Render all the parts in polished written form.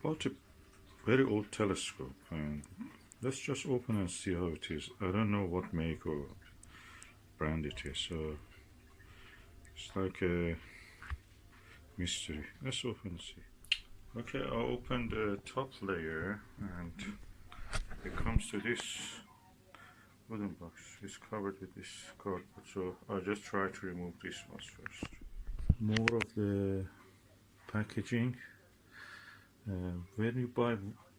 bought a very old telescope, and let's just open and see how it is. I don't know what make or brand it is, so it's like a mystery. Let's open and see. Okay, I opened the top layer and it comes to this wooden box. It's covered with this cardboard, so I'll just try to remove this one first. More of the packaging. When you buy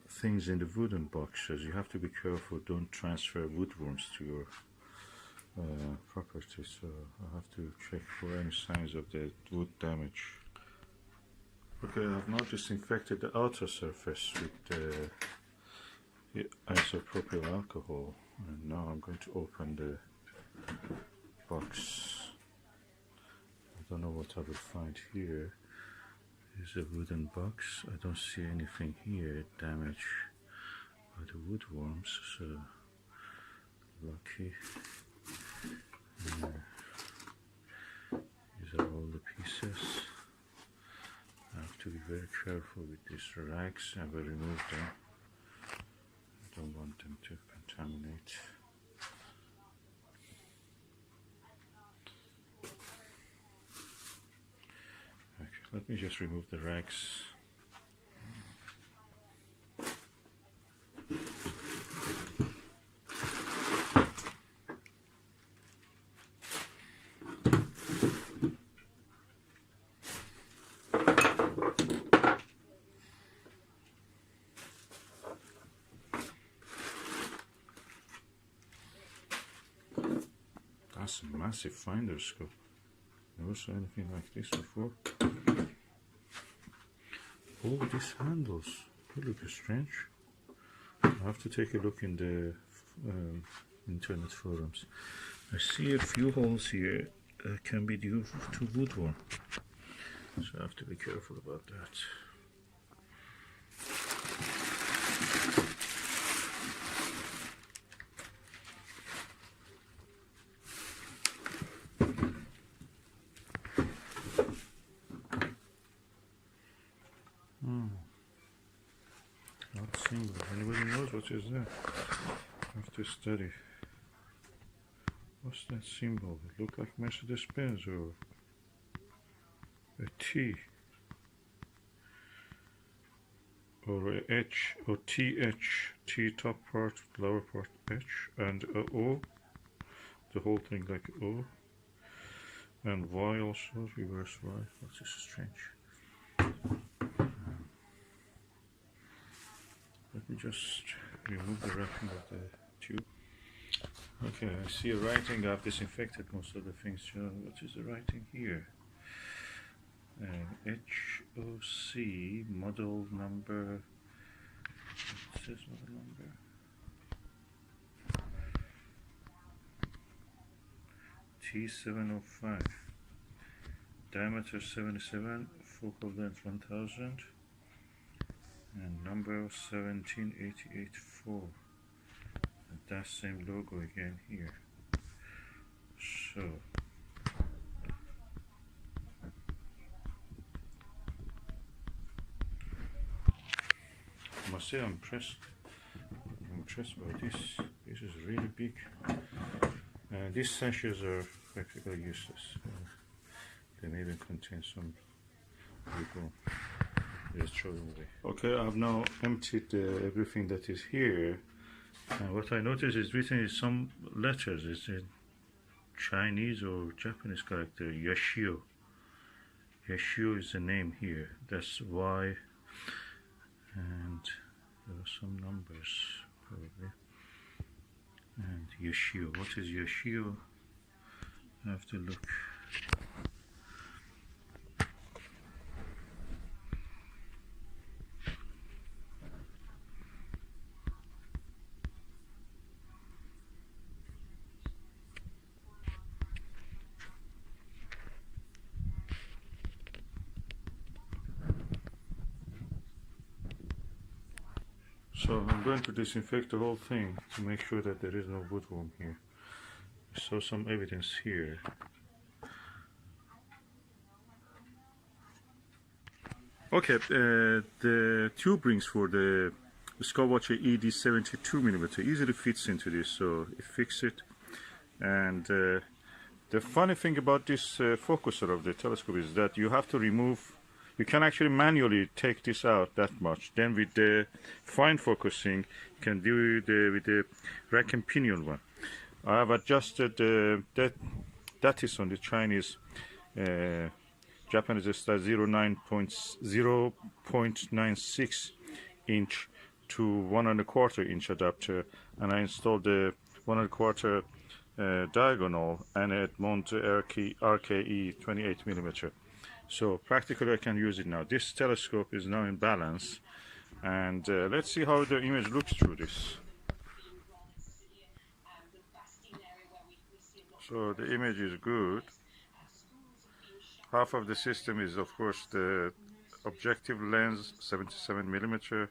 things in the wooden boxes, you have to be careful, don't transfer woodworms to your property, so I have to check for any signs of the wood damage. Okay, I've now disinfected the outer surface with the isopropyl alcohol, and now I'm going to open the box. I don't know what I will find here. It's a wooden box. I don't see anything here damaged by the woodworms, so lucky. These are all the pieces. I have to be very careful with these rags. I will remove them. I don't want them to contaminate. Okay, let me just remove the rags. That's a massive finder scope. Never saw anything like this before. Oh, these handles, they look strange. I have to take a look in the internet forums. I see a few holes here that can be due to woodworm, so I have to be careful about that. Not single. Anybody knows what is that? I have to study. What's that symbol? It look like Mercedes-Benz or a T or a H or TH. T top part, lower part H, and a O. The whole thing like O. And Y also, reverse Y. What's this strange? Let me just remove the wrapping of the tube. Okay, I see a writing. I've disinfected most of the things. What is the writing here? HOC model number. It says model number. T-705. Diameter 77, focal length 1000. And number 17884, and that same logo again here. So I must say I'm impressed by this. This is really big. These sachets are practically useless. They may even contain some woodworm. Just throw them away. Okay, I've now emptied everything that is here, and what I noticed is written in some letters. It's in Chinese or Japanese character, Yashio. Yashio is the name here. That's Y, and there are some numbers probably. And Yashio. What is Yashio? I have to look. So I'm going to disinfect the whole thing to make sure that there is no woodworm here. I saw some evidence here. Okay, the tube rings for the Scope Watcher ED 72mm easily fits into this, so it fixes it. And the funny thing about this focuser of the telescope is that you have to remove, you can actually manually take this out that much. Then with the fine focusing, you can do it with the rack and pinion one. I have adjusted that is on the Chinese Japanese style 0.96 inch to 1.25 inch adapter, and I installed the 1.25 diagonal and at mount RKE 28mm. So practically I can use it now. This telescope is now in balance, and let's see how the image looks through this. So the image is good. Half of the system is of course the objective lens 77mm,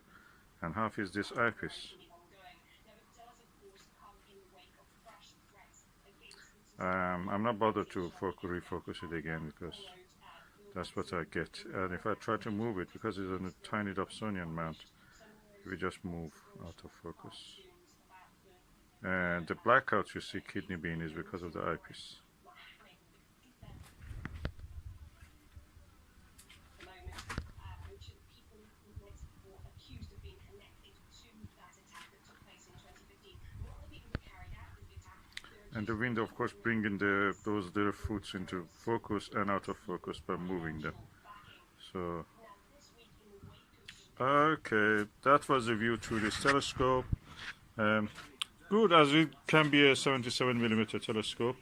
and half is this eyepiece. I'm not bothered to refocus it again because that's what I get. And if I try to move it, because it's on a tiny Dobsonian mount, we just move out of focus. And the blackouts you see kidney bean is because of the eyepiece. And the window, of course, bringing those little foots into focus and out of focus by moving them. So, okay, that was the view through this telescope. Good as it can be a 77mm telescope.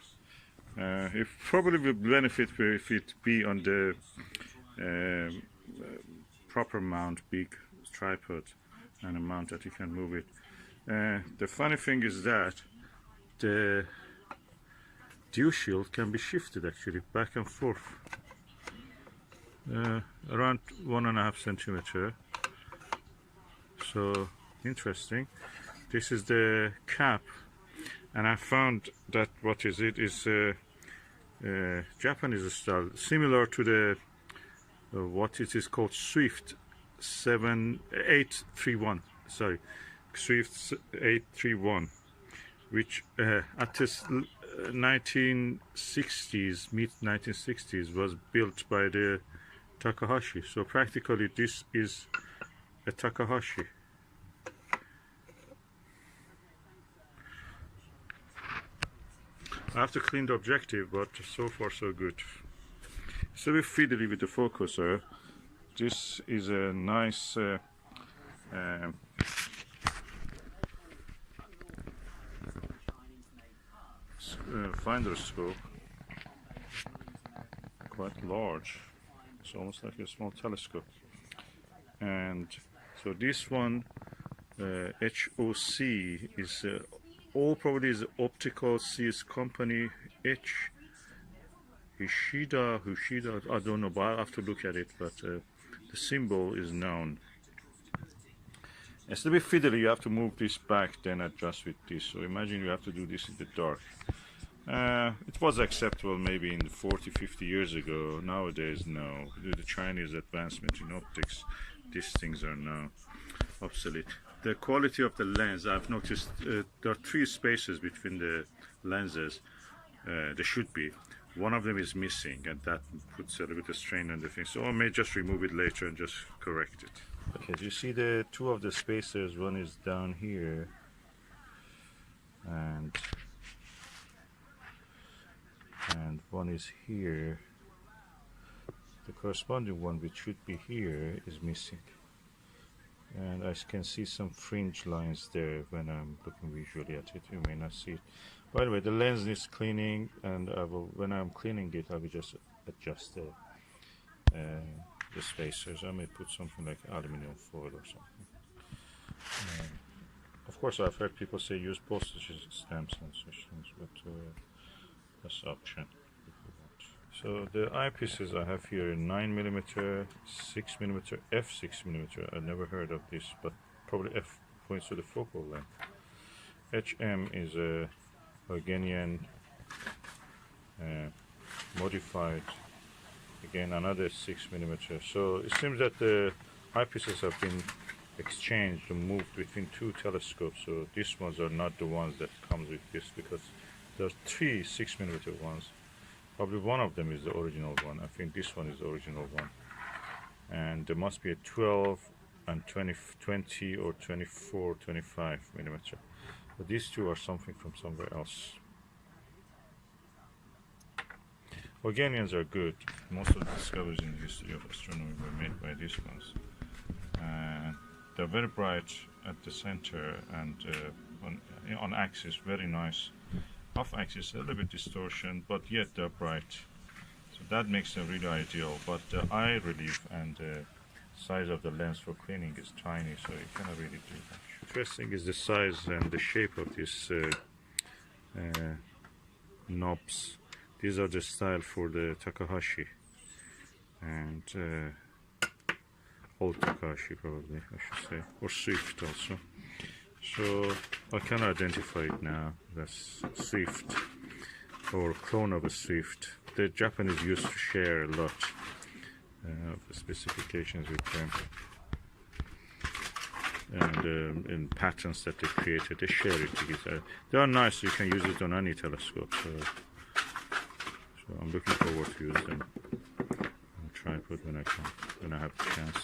It probably will benefit if it be on the proper mount, big tripod, and a mount that you can move it. The funny thing is that the dew shield can be shifted actually back and forth around 1.5 centimeter. So interesting. This is the cap, and I found that what is it is Japanese style, similar to the what it is called Swift 831. Sorry, Swift 831. Which at this 1960s, mid-1960s, was built by the Takahashi. So practically this is a Takahashi. I have to clean the objective, but so far so good. It's a bit fiddly with the focuser. This is a nice finder scope, quite large. It's almost like a small telescope. And so this one, HOC, is all probably is Optical Company. Hushida, I don't know, but I have to look at it. But the symbol is known. It's a bit fiddly. You have to move this back, then adjust with this. So imagine you have to do this in the dark. It was acceptable maybe in 40-50 years ago. Nowadays, no. Due to the Chinese advancement in optics, these things are now obsolete. The quality of the lens, I've noticed there are 3 spaces between the lenses. There should be. One of them is missing, and that puts a little bit of strain on the thing. So I may just remove it later and just correct it. Okay, you see the 2 of the spacers. One is down here, and one is here. The corresponding one, which should be here, is missing, and I can see some fringe lines there when I'm looking visually at it. You may not see it. By the way, the lens needs cleaning, and when I'm cleaning it, I will just adjust the spacers. I may put something like aluminum foil or something. Of course, I've heard people say use postage stamps and such things, but that's an option if you want. So the eyepieces I have here: 9mm, 6mm, f6mm. I never heard of this, but probably f points to the focal length. HM is a Hungarian modified Again, another 6mm. So it seems that the eyepieces have been exchanged and moved between two telescopes. So these ones are not the ones that comes with this, because there are three 6mm ones. Probably one of them is the original one. I think this one is the original one. And there must be a 12 and 20 or 24, 25mm. But these two are something from somewhere else. Organians are good. Most of the discoveries in the history of astronomy were made by these ones. They're very bright at the center and on axis, very nice. Off axis, a little bit distortion, but yet they're bright. So that makes them really ideal. But the eye relief and the size of the lens for cleaning is tiny, so you cannot really do much. Interesting is the size and the shape of these knobs. These are the style for the Takahashi and old Takahashi, probably I should say, or Swift also. So I can identify it now. That's Swift or clone of a Swift. The Japanese used to share a lot of the specifications with them, and in patents that they created, they share it together. They are nice. You can use it on any telescope. So I'm looking forward to use them on tripod when I have the chance.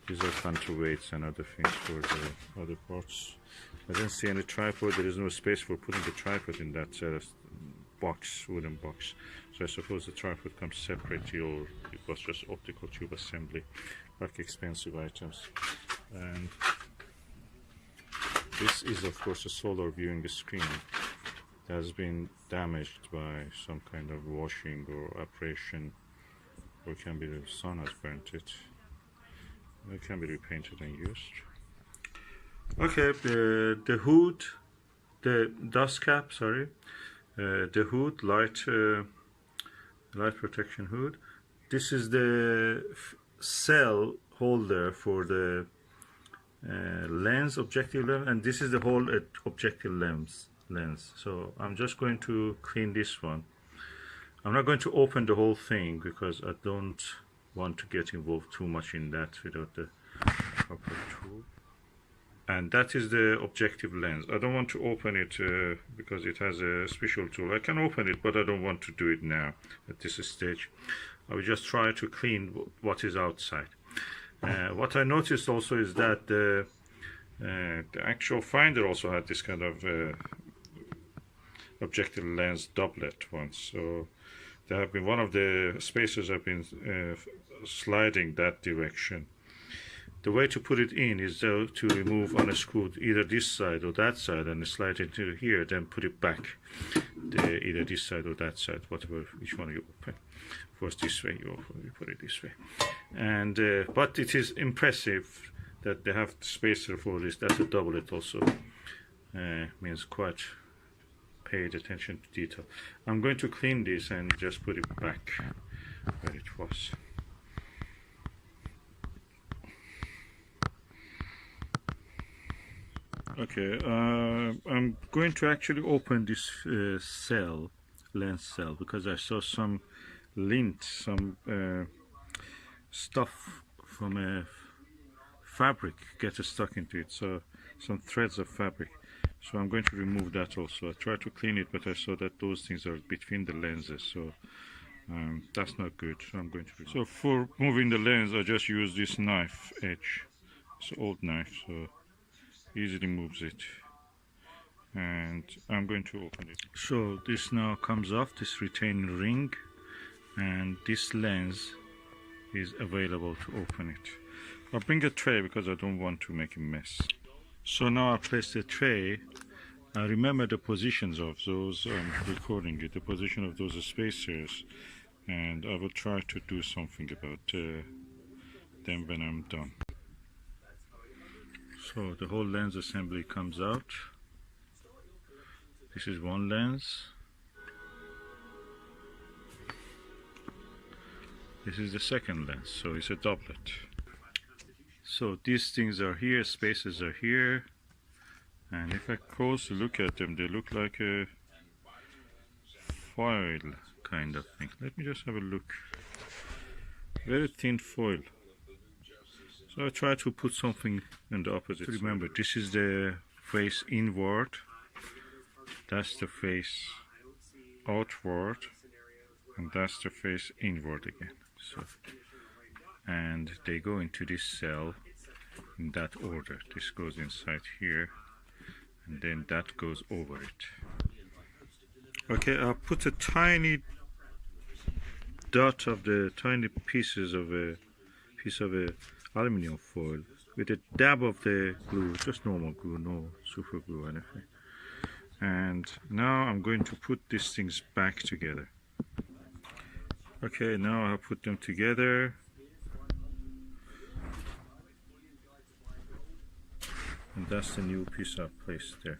These are counterweights and other things for the other parts. I don't see any tripod. There is no space for putting the tripod in that box, wooden box. So I suppose the tripod comes separately, or it was just optical tube assembly, like expensive items. And this is of course a solar viewing screen. It has been damaged by some kind of washing or abrasion, or it can be the sun has burnt it. It can be repainted and used. Okay, the hood, the dust cap, sorry, the hood, light protection hood. This is the cell holder for the lens, objective lens, and this is the whole objective lens. So I'm just going to clean this one. I'm not going to open the whole thing because I don't want to get involved too much in that without the proper tool. And that is the objective lens. I don't want to open it because it has a special tool. I can open it, but I don't want to do it now at this stage. I will just try to clean what is outside. What I noticed also is that the actual finder also had this kind of objective lens doublet once. So there have been, one of the spacers have been sliding that direction. The way to put it in is to remove, unscrew either this side or that side and slide it into here, then put it back, either this side or that side, whatever, which one you open. First this way, you put it this way. And but it is impressive that they have the spacer for this. That's a doublet also. Means quite paid attention to detail. I'm going to clean this and just put it back where it was. Okay, I'm going to actually open this lens cell, because I saw some lint, some stuff from a fabric get stuck into it, so some threads of fabric. So I'm going to remove that also. I tried to clean it, but I saw that those things are between the lenses, so that's not good. So I'm going to. So for moving the lens, I just use this knife edge. It's an old knife, so easily moves it. And I'm going to open it. So this now comes off, this retaining ring, and this lens is available to open it. I'll bring a tray because I don't want to make a mess. So now I place the tray. I remember the positions of those, I'm recording it, the position of those spacers, and I will try to do something about them when I'm done. So the whole lens assembly comes out. This is one lens. This is the second lens, so it's a doublet. So these things are here, spacers are here, and if I closely look at them, they look like a foil kind of thing. Let me just have a look. very thin foil. So I try to put something in the opposite. Remember, this is the face inward, that's the face outward, and that's the face inward again. So, and they go into this cell in that order. This goes inside here, and then that goes over it. Okay, I'll put a tiny dot of the tiny pieces of a aluminum foil with a dab of the glue, just normal glue, no super glue or anything. And now I'm going to put these things back together. Okay, now I'll put them together. And that's the new piece I've placed there.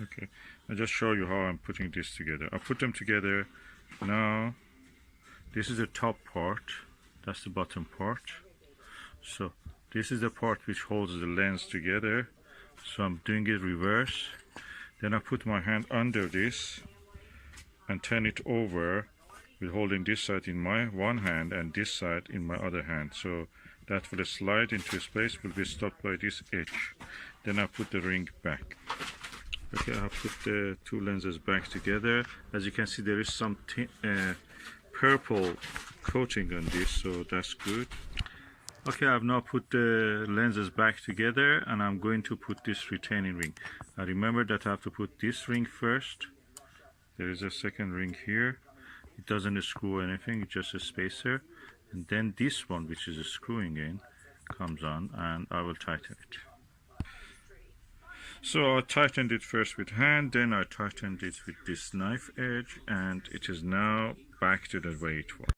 Okay, I'll just show you how I'm putting this together. I'll put them together. Now, this is the top part, that's the bottom part. So, this is the part which holds the lens together. So I'm doing it reverse. Then I put my hand under this and turn it over with holding this side in my one hand and this side in my other hand. So that will slide into space, will be stopped by this edge. Then I put the ring back. Okay, I put the two lenses back together. As you can see, there is some purple coating on this, so that's good. Okay, I've now put the lenses back together, and I'm going to put this retaining ring. Now remember that I have to put this ring first. There is a second ring here. It doesn't screw anything, it's just a spacer. And then this one, which is screwing in, comes on, and I will tighten it. So I tightened it first with hand, then I tightened it with this knife edge, and it is now back to the way it was.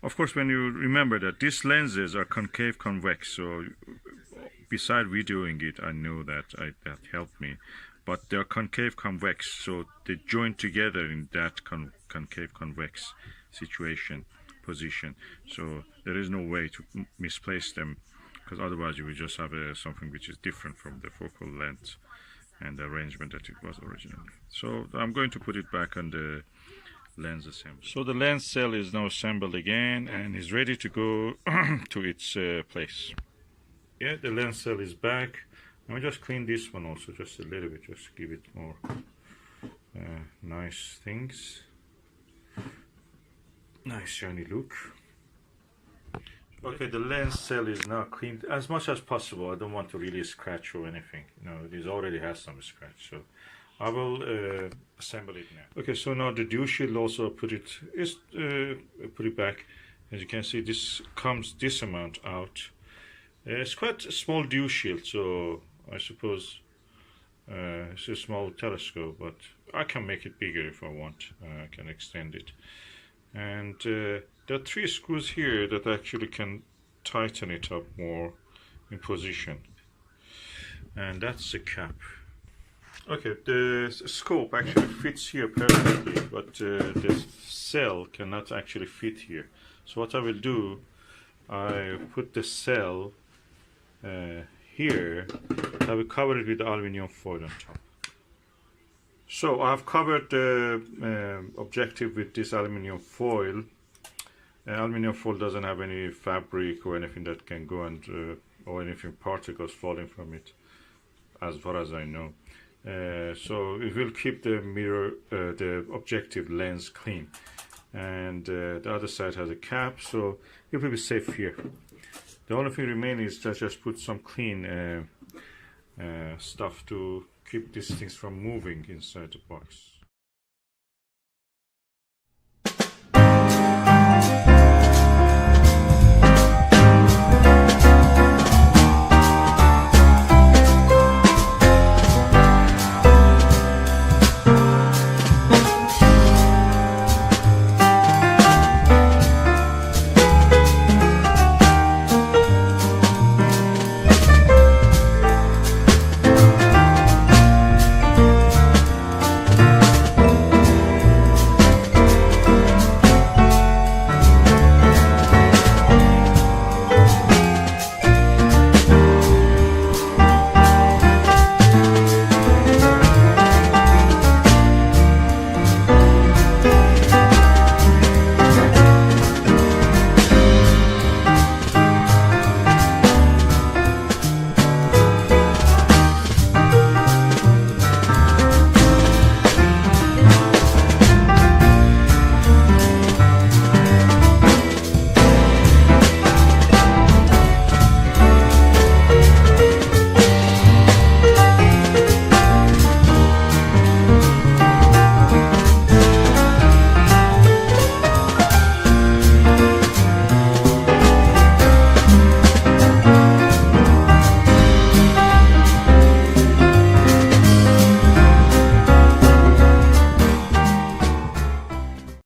Of course, when you remember that these lenses are concave convex, so beside videoing it, I know that that helped me. But they're concave convex, so they join together in that concave convex position. So there is no way to misplace them, because otherwise you will just have something which is different from the focal length and the arrangement that it was originally. So I'm going to put it back on the lens assembly. So the lens cell is now assembled again and is ready to go to its place. Yeah, the lens cell is back. Let me just clean this one also just a little bit, just to give it more nice things. Nice shiny look. Okay, the lens cell is now cleaned as much as possible. I don't want to really scratch or anything. You know, it already has some scratch, so I will assemble it now. Okay, so now the dew shield also put it back. As you can see, this comes this amount out. It's quite a small dew shield, so I suppose it's a small telescope, but I can make it bigger if I want. I can extend it. And there are 3 screws here that actually can tighten it up more in position. And that's the cap. Okay, the scope actually fits here perfectly, but the cell cannot actually fit here. So what I will do, I put the cell here. I will cover it with aluminum foil on top. So I've covered the objective with this aluminum foil. Aluminum foil doesn't have any fabric or anything that can go and or anything particles falling from it, as far as I know. So it will keep the mirror, the objective lens clean. And the other side has a cap, so it will be safe here. The only thing remaining is to just put some clean stuff to keep these things from moving inside the box.